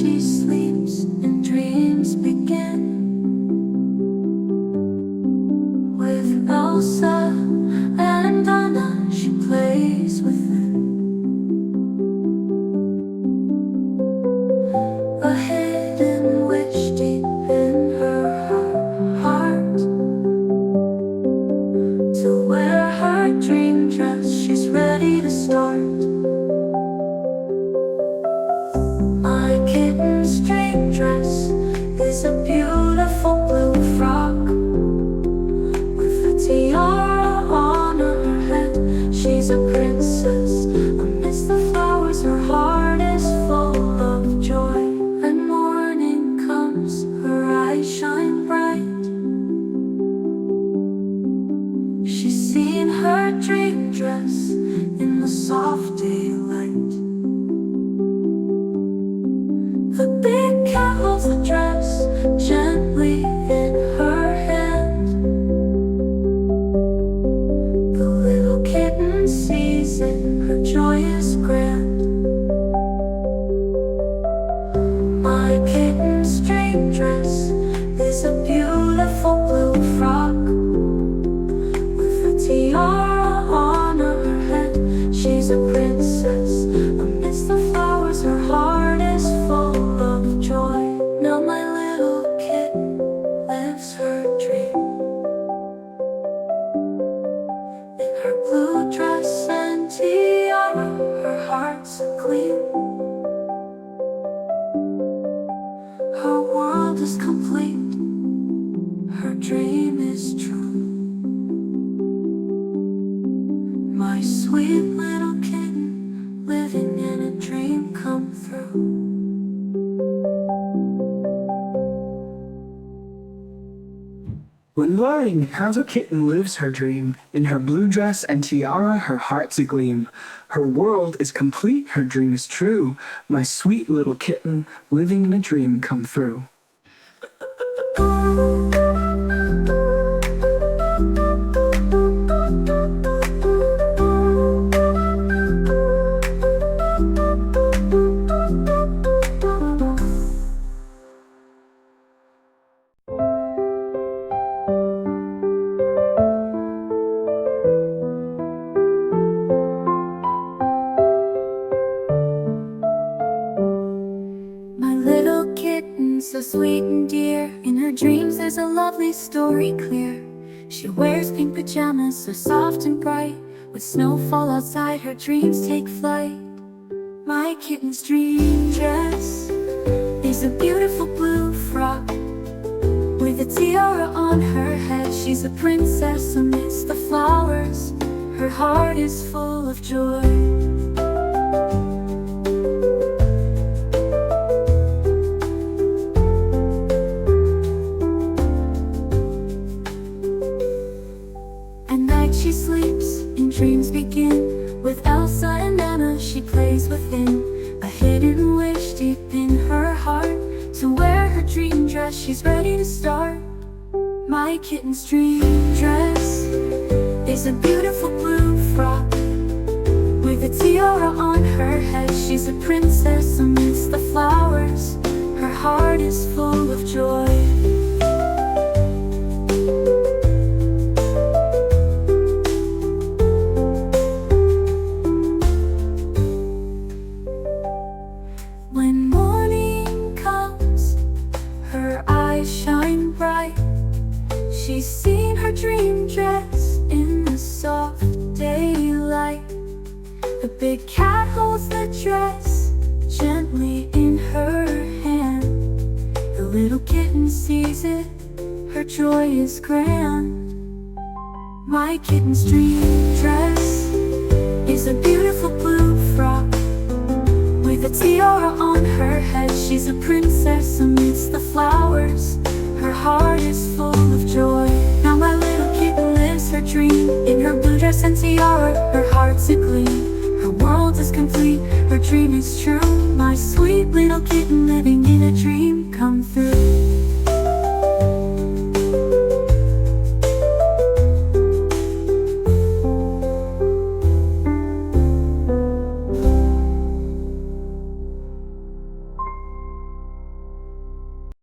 she sleeps and dreams begin. With Elsa and Anna, she plays within a hidden witch deep in her heart. To wear her dream dress, she's ready to start. My kitten's dream dress is a beautiful blue frock with a tiara on her head. She's a princess amidst the flowers. Her heart is full of joy. When morning comes, her eyes shine bright. She's seen her dream dress in the soft daylight. The big cat holds the dress gently in her hand. The little kitten sees it, her joy is grand. My kitten's dream dress is a beautiful blue frock with a tiara on her head. She's a princess amidst the flowers. Her heart is full of joy. Now my little kitten lives her dream in her blue dress and tiara. Her heart's agleam. Her world is complete. Her dream is true. My sweet little kitten living in a dream come through. When learning how the kitten lives her dream, in her blue dress and tiara her heart's agleam. Her world is complete, her dream is true. My sweet little kitten living in a dream come through. My little kitten, so sweet and dear. In her dreams there's a lovely story clear. She wears pink pajamas, so soft and bright. With snowfall outside, her dreams take flight. My kitten's dream dress is a beautiful blue frock with a tiara on her head. She's a princess amidst the flowers. Her heart is full of joy. She sleeps and dreams begin. With Elsa and Anna, she plays within a hidden wish deep in her heart. To wear her dream dress, she's ready to start. My kitten's dream dress is a beautiful blue frock with a tiara on her head. She's a princess amidst the flowers. Her heart is full of joy. When morning comes, her eyes shine bright. She's seen her dream dress in the soft daylight. The big cat holds the dress gently in her hand. The little kitten sees it, her joy is grand. My kitten's dream dress is a beautiful blue frock with a tiara on her head. She's a princess amidst the flowers. Her heart is full of joy. Now my little kitten lives her dream in her blue dress and tiara. Her heart's agleam. Her world is complete. Her dream is true. My sweet little kitten living in a dream come through.